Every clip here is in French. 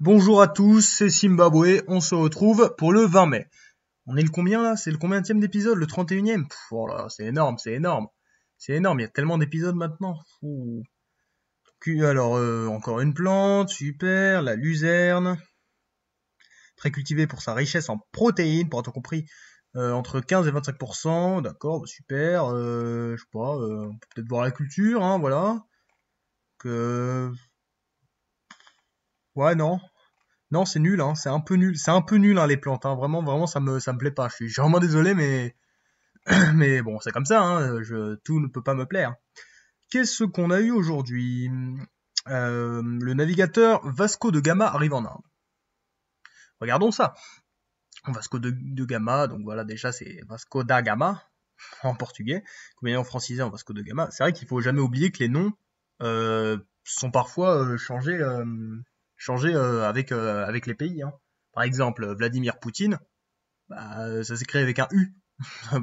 Bonjour à tous, c'est Zimbabwe, on se retrouve pour le 20 mai. On est le combien là? C'est le combienième d'épisode? Le 31e? Oh là, c'est énorme, c'est énorme. C'est énorme, il y a tellement d'épisodes maintenant. Fou. Alors, encore une plante, super, la luzerne, très cultivée pour sa richesse en protéines, pour être compris, entre 15 et 25%, d'accord, bah, super, je sais pas, on peut peut-être voir la culture, hein, voilà. Que... Ouais, non, non, c'est nul, hein, c'est un peu nul. C'est un peu nul, hein, les plantes, hein. Vraiment, vraiment, ça me plaît pas. Je suis vraiment désolé, mais, mais bon, c'est comme ça, hein. Tout ne peut pas me plaire. Qu'est-ce qu'on a eu aujourd'hui? Le navigateur Vasco de Gama arrive en Inde. Regardons ça. Vasco de Gama, donc voilà, déjà, c'est Vasco da Gama, en portugais. Comme en francisé en Vasco de Gama. C'est vrai qu'il faut jamais oublier que les noms, sont parfois, changés, avec les pays, hein. Par exemple, Vladimir Poutine, bah, ça s'écrit avec un U,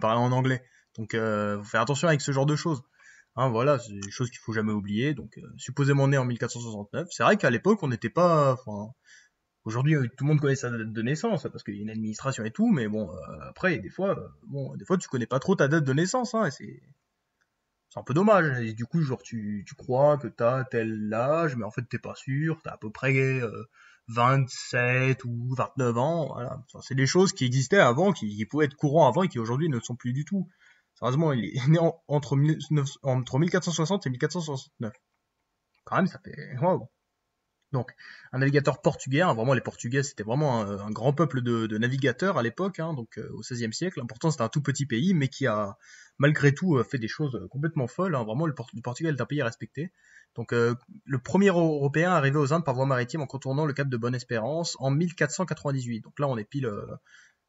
parler en anglais. Donc, faut faire attention avec ce genre de choses. Hein, voilà, c'est des choses qu'il faut jamais oublier. Donc, supposément né en 1469. C'est vrai qu'à l'époque, on n'était pas. Enfin, aujourd'hui, tout le monde connaît sa date de naissance parce qu'il y a une administration et tout. Mais bon, après, des fois, tu connais pas trop ta date de naissance, hein, et c'est un peu dommage. Et du coup, genre, tu crois que t'as tel âge, mais en fait, t'es pas sûr. T'as à peu près 27 ou 29 ans. Voilà. Enfin, c'est des choses qui existaient avant, qui pouvaient être courants avant et qui aujourd'hui ne le sont plus du tout. Sérieusement, il est né entre 1460 et 1469. Quand même, ça fait... Waouh. Donc, un navigateur portugais, hein, vraiment les Portugais, c'était vraiment un grand peuple de navigateurs à l'époque, hein, donc au XVIe siècle. Pourtant, c'était un tout petit pays, mais qui a malgré tout fait des choses complètement folles, hein. Vraiment, le Portugal est un pays à respecter. Donc, le premier Européen arrivé aux Indes par voie maritime en contournant le cap de Bonne-Espérance en 1498. Donc là, on est pile,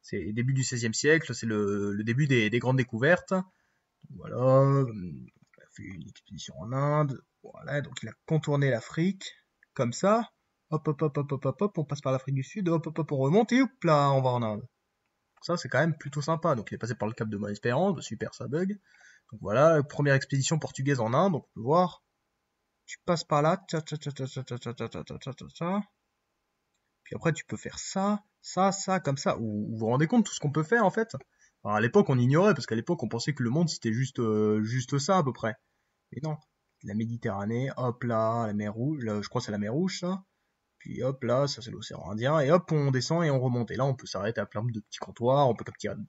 c'est le début du XVIe siècle, c'est le début des grandes découvertes. Voilà, il a fait une expédition en Inde. Voilà, donc il a contourné l'Afrique, comme ça. Hop, hop, hop, hop, hop, hop, hop, on passe par l'Afrique du Sud, hop, hop, hop, on remonte et hop là, on va en Inde. Ça, c'est quand même plutôt sympa. Donc il est passé par le cap de Bonne-Espérance, bah, super, ça bug. Donc voilà, première expédition portugaise en Inde, donc on peut voir. Tu passes par là, tcha, tcha, tcha, tcha, tcha, tcha, tcha, tcha, tcha, tcha, tcha. Puis après, tu peux faire ça, comme ça. Vous vous rendez compte de tout ce qu'on peut faire en fait? Alors, à l'époque, on ignorait, parce qu'à l'époque, on pensait que le monde, c'était juste ça à peu près. Mais non. La Méditerranée, hop là, la mer Rouge, là, je crois que c'est la mer Rouge, ça. Puis hop là, ça c'est l'océan Indien, et hop, on descend et on remonte. Et là, on peut s'arrêter à plein de petits comptoirs, on peut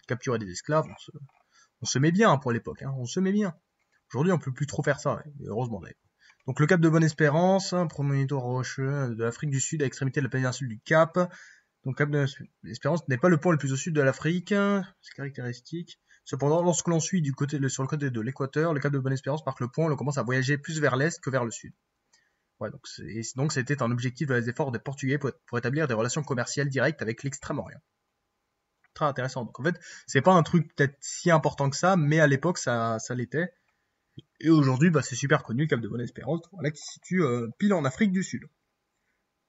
capturer des esclaves, on se met bien, hein, pour l'époque, hein, on se met bien. Aujourd'hui, on peut plus trop faire ça, et heureusement d'ailleurs. Donc le cap de Bonne-Espérance, promontoire rocheux de l'Afrique du Sud à l'extrémité de la péninsule du Cap. Donc Cap de l'Espérance n'est pas le point le plus au sud de l'Afrique, c'est caractéristique. Cependant, lorsque l'on suit sur le côté de l'équateur, le cap de Bonne-Espérance marque le point où l'on commence à voyager plus vers l'est que vers le sud. Ouais, donc c'était un objectif des efforts des Portugais pour établir des relations commerciales directes avec l'Extrême-Orient. Très intéressant. Donc en fait, c'est pas un truc peut-être si important que ça, mais à l'époque ça l'était. Et aujourd'hui, bah, c'est super connu, le Cap de Bonne-Espérance, voilà, qui se situe pile en Afrique du Sud.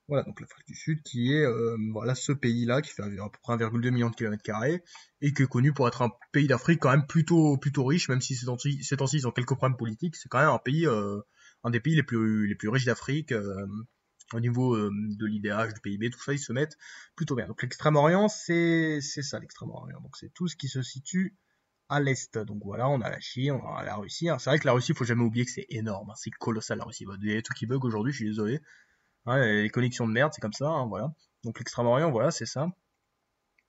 Voilà, donc l'Afrique du Sud qui est voilà ce pays-là qui fait à peu près 1,2 million de kilomètres carrés et qui est connu pour être un pays d'Afrique quand même plutôt riche, même si ces temps-ci ils ont quelques problèmes politiques, c'est quand même un pays un des pays les plus riches d'Afrique au niveau de l'IDH, du PIB, tout ça ils se mettent plutôt bien. Donc l'Extrême-Orient c'est ça l'Extrême-Orient. Donc c'est tout ce qui se situe à l'est. Donc voilà, on a la Chine, on a la Russie, hein. C'est vrai que la Russie, faut jamais oublier que c'est énorme, hein. C'est colossal la Russie. Il y a tout qui bug aujourd'hui, je suis désolé. Ouais, les connexions de merde, c'est comme ça, hein, voilà. Donc l'Extrême-Orient, voilà, c'est ça.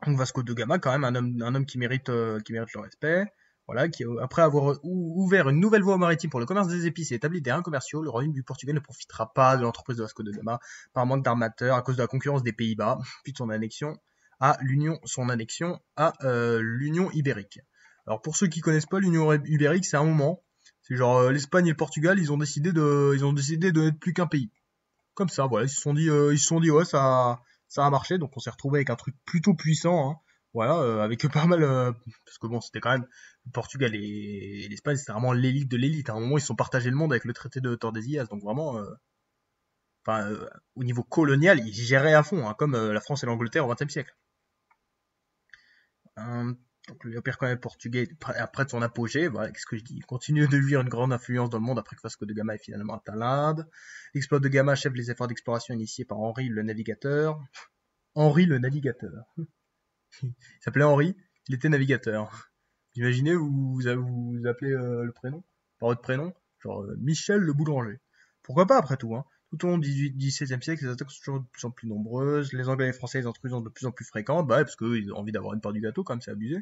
Donc Vasco de Gama, quand même un homme qui mérite le respect. Voilà, qui après avoir ouvert une nouvelle voie maritime pour le commerce des épices et établi des terrains commerciaux, le royaume du Portugal ne profitera pas de l'entreprise de Vasco de Gama par manque d'armateurs à cause de la concurrence des Pays-Bas, puis de son annexion à l'Union ibérique. Alors pour ceux qui connaissent pas l'Union ibérique, c'est un moment. C'est genre l'Espagne et le Portugal, ils ont décidé de n'être plus qu'un pays. Comme ça, voilà, ils se sont dit, ouais, ça a marché, donc on s'est retrouvé avec un truc plutôt puissant, hein. Voilà, avec pas mal, parce que bon, c'était quand même le Portugal et l'Espagne, c'était vraiment l'élite de l'élite. À un moment, ils se sont partagés le monde avec le traité de Tordesillas, donc vraiment, enfin, au niveau colonial, ils géraient à fond, hein, comme la France et l'Angleterre au XXe siècle. Donc l'Empire colonial portugais après de son apogée, voilà, qu'est-ce que je dis? Il continue de jouir une grande influence dans le monde après que Vasco de Gama ait finalement atteint l'Inde. L'exploit de Gama achève les efforts d'exploration initiés par Henri le Navigateur. Henri le Navigateur. Il s'appelait Henri, il était navigateur. Imaginez, vous appelez le prénom, par votre prénom, genre Michel le Boulanger. Pourquoi pas après tout, hein. Tout au long du XVIe siècle, les attaques sont toujours de plus en plus nombreuses. Les Anglais et les Français, les intrusions de plus en plus fréquentes, bah ouais, parce qu'eux, ils ont envie d'avoir une part du gâteau, quand même, c'est abusé.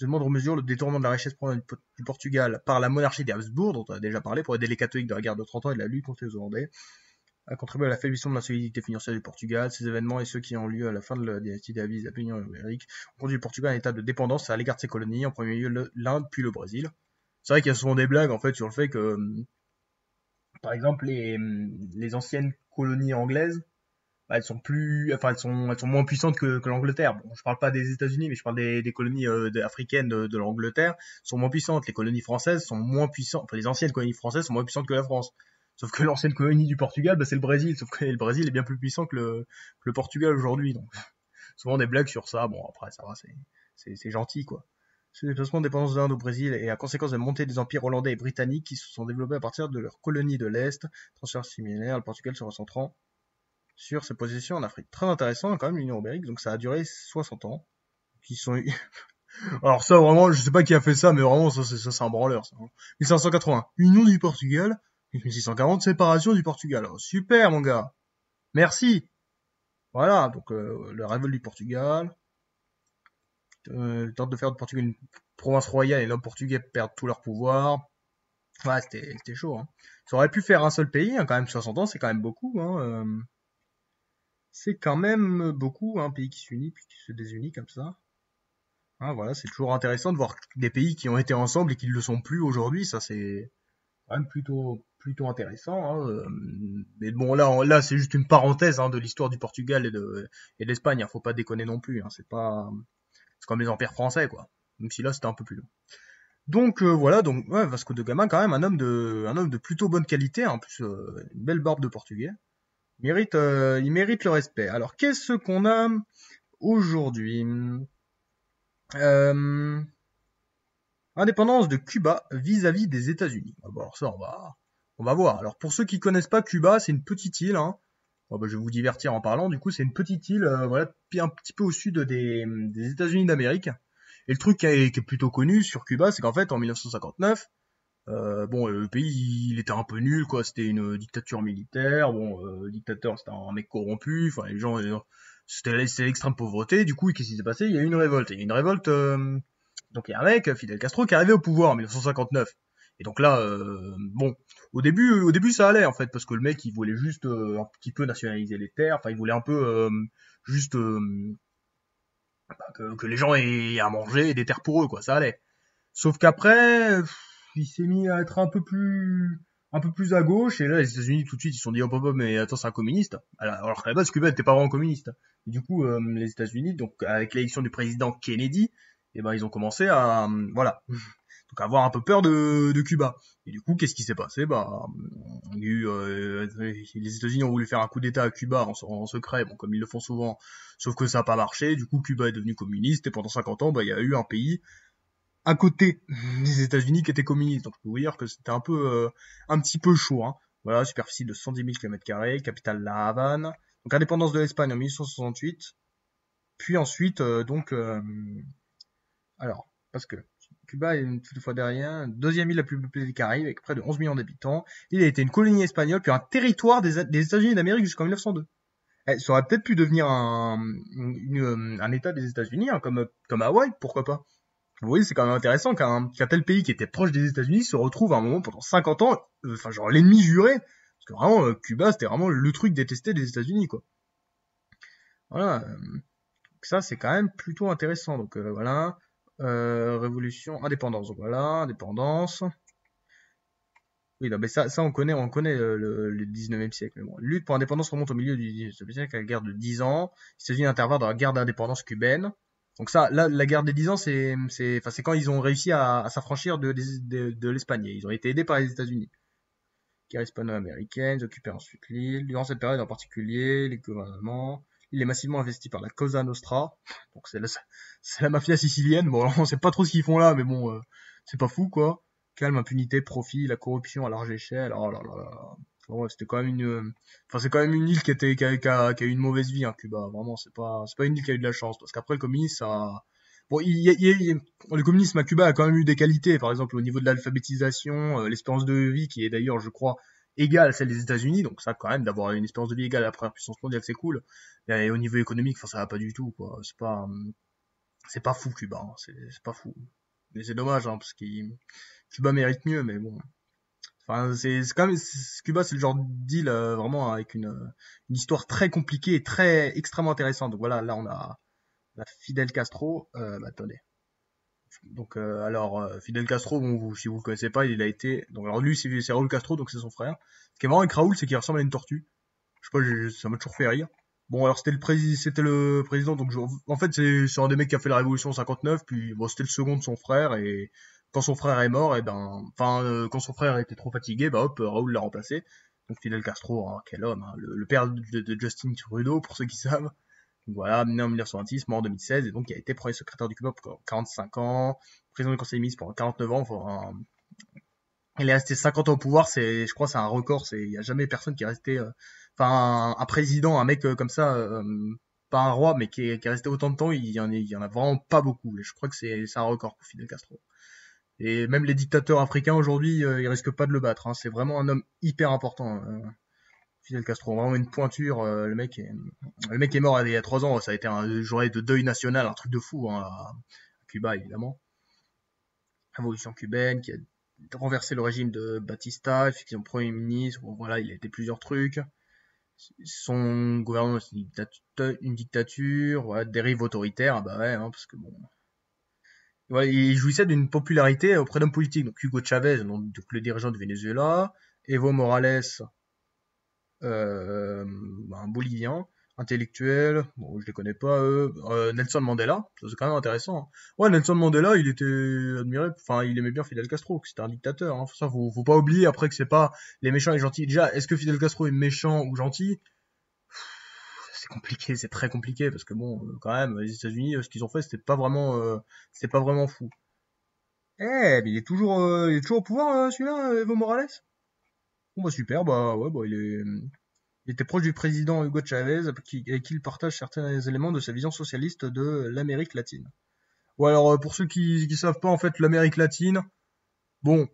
De moindre mesure, le détournement de la richesse provenant du Portugal par la monarchie des Habsbourg, dont on a déjà parlé, pour aider les catholiques de la guerre de 30 ans et de la lutte contre les Hollandais, a contribué à l'affaiblissement de la solidité financière du Portugal. Ces événements et ceux qui ont lieu à la fin de la dynastie des Habsbourg et ibérique ont conduit le Portugal à un état de dépendance à l'égard de ses colonies, en premier lieu l'Inde puis le Brésil. C'est vrai qu'il y a souvent des blagues en fait sur le fait que, par exemple, les anciennes colonies anglaises, bah, elles sont moins puissantes que l'Angleterre. Bon, je parle pas des États-Unis, mais je parle des colonies africaines de l'Angleterre, sont moins puissantes. Les colonies françaises sont moins puissantes, enfin les anciennes colonies françaises sont moins puissantes que la France. Sauf que l'ancienne colonie du Portugal, bah, c'est le Brésil. Sauf que le Brésil est bien plus puissant que le Portugal aujourd'hui. Donc, souvent des blagues sur ça. Bon, après, ça va, c'est gentil, quoi. Ce déplacement de dépendance de l'Inde au Brésil est à conséquence de la montée des empires hollandais et britanniques qui se sont développés à partir de leurs colonies de l'Est. Transfert similaire, le Portugal se recentrant sur ses possessions en Afrique. Très intéressant, quand même, l'Union ibérique. Donc, ça a duré 60 ans. Qui sont... Alors ça, vraiment, je sais pas qui a fait ça, mais vraiment, ça c'est un branleur, ça. 1580, Union du Portugal. 1640, séparation du Portugal. Oh, super, mon gars. Merci. Voilà, donc la révolte du Portugal. Tente de faire de Portugal une province royale et l'homme portugais perdent tout leur pouvoir. Ouais, c'était chaud, hein. Ça aurait pu faire un seul pays, hein, quand même, 60 ans, c'est quand même beaucoup, hein. C'est quand même beaucoup, hein, un pays qui s'unit puis qui se désunit comme ça. Hein, voilà, c'est toujours intéressant de voir des pays qui ont été ensemble et qui ne le sont plus aujourd'hui. Ça, c'est quand même plutôt intéressant, hein. Mais bon, là, c'est juste une parenthèse, hein, de l'histoire du Portugal et de l'Espagne. Hein, faut pas déconner non plus. Hein, c'est comme les empires français, quoi. Même si là, c'était un peu plus long. Donc voilà, donc ouais, Vasco de Gama, quand même un homme de plutôt bonne qualité. Hein, en plus, une belle barbe de portugais. Il mérite le respect. Alors, qu'est-ce qu'on a aujourd'hui? Euh, Indépendance de Cuba vis-à-vis des États-Unis. Ah bon, alors ça, on va voir. Alors pour ceux qui connaissent pas Cuba, c'est une petite île, hein. Bon, bah, je vais vous divertir en parlant. Du coup, c'est une petite île, voilà, un petit peu au sud des États-Unis d'Amérique. Et le truc qui est plutôt connu sur Cuba, c'est qu'en fait, en 1959, bon, le pays, il était un peu nul, quoi. C'était une dictature militaire. Bon, le dictateur, c'était un mec corrompu. Enfin, les gens, c'était l'extrême pauvreté. Du coup, qu'est-ce qui s'est passé? Il y a eu une révolte. Il y a eu une révolte. Donc, il y a un mec, Fidel Castro, qui est arrivé au pouvoir en 1959. Et donc là, bon, au début, ça allait en fait, parce que le mec, il voulait juste un petit peu nationaliser les terres. Enfin, il voulait un peu juste que les gens aient à manger et des terres pour eux, quoi. Ça allait. Sauf qu'après, il s'est mis à être un peu plus à gauche, et là, les États-Unis, tout de suite, ils se sont dit, hop, hop, hop, mais attends, c'est un communiste. Alors qu'à la base, Cuba n'était pas vraiment communiste. Et du coup, les États-Unis, donc, avec l'élection du président Kennedy, eh ben, ils ont commencé à, voilà. Donc, avoir un peu peur de Cuba. Et du coup, qu'est-ce qui s'est passé? Bah, il y a eu, les États-Unis ont voulu faire un coup d'État à Cuba en secret, bon, comme ils le font souvent, sauf que ça n'a pas marché. Du coup, Cuba est devenu communiste, et pendant 50 ans, bah, il y a eu un pays à côté des États-Unis qui étaient communistes. Donc je peux vous dire que c'était un petit peu chaud, hein. Voilà, superficie de 110 000 km², capitale La Havane. Donc indépendance de l'Espagne en 1868. Puis ensuite, alors, parce que Cuba est une toutefois derrière, deuxième île la plus peuplée des Caraïbes avec près de 11 millions d'habitants. Il a été une colonie espagnole, puis un territoire des États-Unis d'Amérique jusqu'en 1902. Ça aurait peut-être pu devenir un État des États-Unis, hein, comme Hawaï, pourquoi pas. Vous voyez, c'est quand même intéressant qu'un tel pays qui était proche des États-Unis se retrouve à un moment pendant 50 ans, enfin genre l'ennemi juré. Parce que vraiment, Cuba, c'était vraiment le truc détesté des États-Unis, quoi. Voilà, ça c'est quand même plutôt intéressant. Donc voilà, révolution, indépendance. Donc voilà, indépendance. Oui, non, mais ça on connaît le 19e siècle. Mais bon, lutte pour l'indépendance remonte au milieu du 19e siècle, à la guerre de 10 ans. Il s'agit d'intervenir dans la guerre d'indépendance cubaine. Donc ça, là, la guerre des 10 ans, enfin, c'est quand ils ont réussi à s'affranchir de l'Espagne. Ils ont été aidés par les États-Unis. Guerre hispano-américaine, ils occupaient ensuite l'île. Durant cette période en particulier, les gouvernements, Il est massivement investi par la Cosa Nostra, donc c'est la mafia sicilienne. Bon, on sait pas trop ce qu'ils font là, mais bon, c'est pas fou quoi. Calme, impunité, profit, la corruption à large échelle. Oh là là là. Ouais, c'était quand même enfin c'est quand même une île qui a eu une mauvaise vie, hein, Cuba. Vraiment, c'est pas une île qui a eu de la chance, parce qu'après le communisme, ça, bon, le communisme à Cuba a quand même eu des qualités, par exemple au niveau de l'alphabétisation, l'espérance de vie qui est d'ailleurs, je crois, égale à celle des États-Unis, donc ça quand même d'avoir une espérance de vie égale à la première puissance mondiale, c'est cool. Et au niveau économique, enfin ça va pas du tout, quoi. C'est pas fou Cuba, hein. C'est pas fou. Mais c'est dommage, hein, parce que Cuba mérite mieux, mais bon. Enfin, c'est quand même, Cuba, c'est le genre d'île vraiment avec une histoire très compliquée et très extrêmement intéressante. Donc voilà, là on a Fidel Castro. Attendez. Donc alors Fidel Castro, bon, si vous le connaissez pas, il a été. Donc alors lui, c'est Raúl Castro, donc c'est son frère. Ce qui est marrant avec Raúl, c'est qu'il ressemble à une tortue. Je sais pas, ça m'a toujours fait rire. Bon, alors c'était le président, donc en fait c'est un des mecs qui a fait la révolution en 59, puis bon, c'était le second de son frère, et quand son frère est mort, et ben, enfin, quand son frère était trop fatigué, bah hop, Raoul l'a remplacé. Donc Fidel Castro, hein, quel homme, hein, le père de Justin Trudeau, pour ceux qui savent. Donc voilà, né en 1926, mort en 2016, et donc il a été premier secrétaire du Cuba pendant 45 ans, président du Conseil des ministres pendant 49 ans, enfin, il est resté 50 ans au pouvoir, je crois, c'est un record. Il y a jamais personne qui est resté, enfin, un président, un mec comme ça, pas un roi, mais qui est resté autant de temps. Il y en a vraiment pas beaucoup. Et je crois que c'est un record pour Fidel Castro. Et même les dictateurs africains aujourd'hui, ils risquent pas de le battre, hein. C'est vraiment un homme hyper important, Fidel Castro. Vraiment une pointure. Le mec est mort il y a 3 ans. Ça a été une journée de deuil national, un truc de fou, hein, à Cuba évidemment. Révolution cubaine qui a renversé le régime de Batista, effectivement premier ministre, bon, voilà, il a été plusieurs trucs. Son gouvernement c'est une dictature, voilà, dérive autoritaire, ah bah ouais, hein, parce que bon. Ouais, il jouissait d'une popularité auprès d'hommes politiques, donc Hugo Chavez, donc le dirigeant du Venezuela, Evo Morales, un Bolivien, intellectuel, bon, je les connais pas, eux. Nelson Mandela, ça c'est quand même intéressant, hein. Ouais, Nelson Mandela, il était admiré, enfin, il aimait bien Fidel Castro, que c'était un dictateur, hein. Ça, faut pas oublier après que c'est pas les méchants et les gentils. Déjà, est-ce que Fidel Castro est méchant ou gentil? C'est compliqué, c'est très compliqué, parce que bon, quand même, les États-Unis, ce qu'ils ont fait, c'était pas vraiment fou. Eh, mais il est toujours au pouvoir, celui-là, Evo Morales? Bon, bah super, bah ouais, bah il était proche du président Hugo Chavez, avec qui il partage certains éléments de sa vision socialiste de l'Amérique latine. Ou alors, pour ceux qui savent pas, en fait, l'Amérique latine, bon,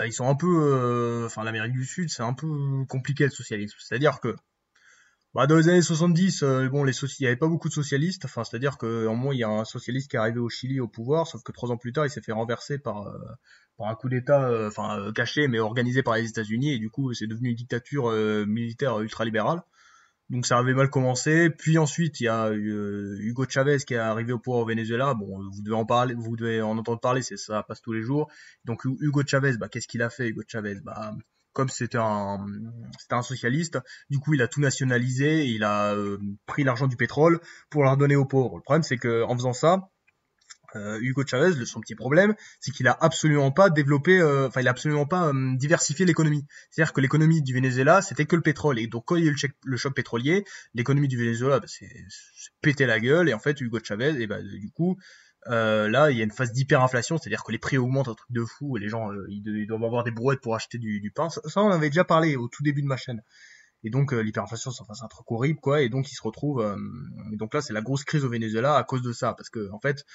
ils sont un peu, enfin, l'Amérique du Sud, c'est un peu compliqué le socialisme. C'est-à-dire que, bah, dans les années 70, bon, il y avait pas beaucoup de socialistes. Enfin, c'est-à-dire que, en moins, il y a un socialiste qui est arrivé au Chili au pouvoir, sauf que 3 ans plus tard, il s'est fait renverser par un coup d'État, caché, mais organisé par les États-Unis, et du coup, c'est devenu une dictature militaire ultralibérale. Donc ça avait mal commencé. Puis ensuite, il y a Hugo Chavez qui est arrivé au pouvoir au Venezuela. Bon, vous devez en parler, vous devez en entendre parler, ça passe tous les jours. Donc Hugo Chavez, bah, qu'est-ce qu'il a fait, Hugo Chavez? Bah, comme c'était un socialiste, du coup, il a tout nationalisé, il a pris l'argent du pétrole pour leur donner aux pauvres. Le problème, c'est que en faisant ça, Hugo Chavez, son petit problème, c'est qu'il a absolument pas développé, enfin, il a absolument pas diversifié l'économie. C'est-à-dire que l'économie du Venezuela, c'était que le pétrole. Et donc, quand il y a eu le choc pétrolier, l'économie du Venezuela, bah, c'est pété la gueule. Et en fait, Hugo Chavez, et bah, du coup, là, il y a une phase d'hyperinflation, c'est-à-dire que les prix augmentent un truc de fou, et les gens, ils doivent avoir des brouettes pour acheter du pain. Ça, on en avait déjà parlé au tout début de ma chaîne. Et donc l'hyperinflation, c'est un truc horrible, quoi. Et donc ils se retrouvent. Et donc là, c'est la grosse crise au Venezuela à cause de ça, parce que en fait,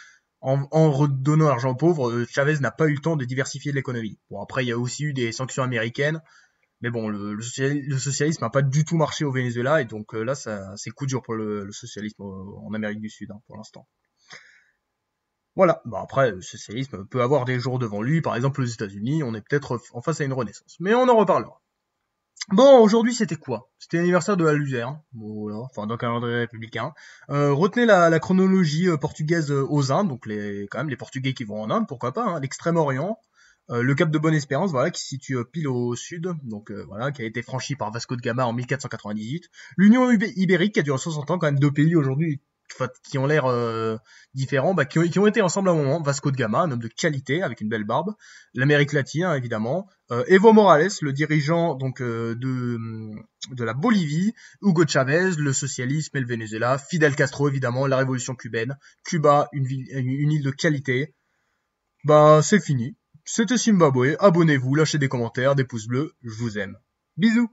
en redonnant l'argent aux pauvres, Chavez n'a pas eu le temps de diversifier l'économie. Bon, après, il y a aussi eu des sanctions américaines, mais bon, le socialisme n'a pas du tout marché au Venezuela, et donc là, c'est coup dur pour le socialisme en Amérique du Sud, hein, pour l'instant. Voilà. Bon, après, le socialisme peut avoir des jours devant lui, par exemple aux États-Unis, on est peut-être en face à une renaissance. Mais on en reparlera. Bon, aujourd'hui, c'était quoi? C'était l'anniversaire de la Luzerne, voilà, enfin d'un calendrier républicain. Retenez la chronologie portugaise aux Indes, donc quand même les Portugais qui vont en Inde, pourquoi pas, hein, l'Extrême-Orient, le Cap de Bonne-Espérance, voilà, qui se situe pile au sud, donc voilà, qui a été franchi par Vasco de Gama en 1498. L'Union ibérique qui a duré 60 ans, quand même 2 pays aujourd'hui qui ont l'air différents, qui ont été ensemble à un moment. Vasco de Gama, un homme de qualité avec une belle barbe, l'Amérique latine hein, évidemment, Evo Morales, le dirigeant donc de la Bolivie, Hugo Chavez, le socialisme et le Venezuela, Fidel Castro évidemment, la révolution cubaine, Cuba, une île de qualité. Bah c'est fini. C'était Zimbabwe. Abonnez-vous, lâchez des commentaires, des pouces bleus, je vous aime. Bisous.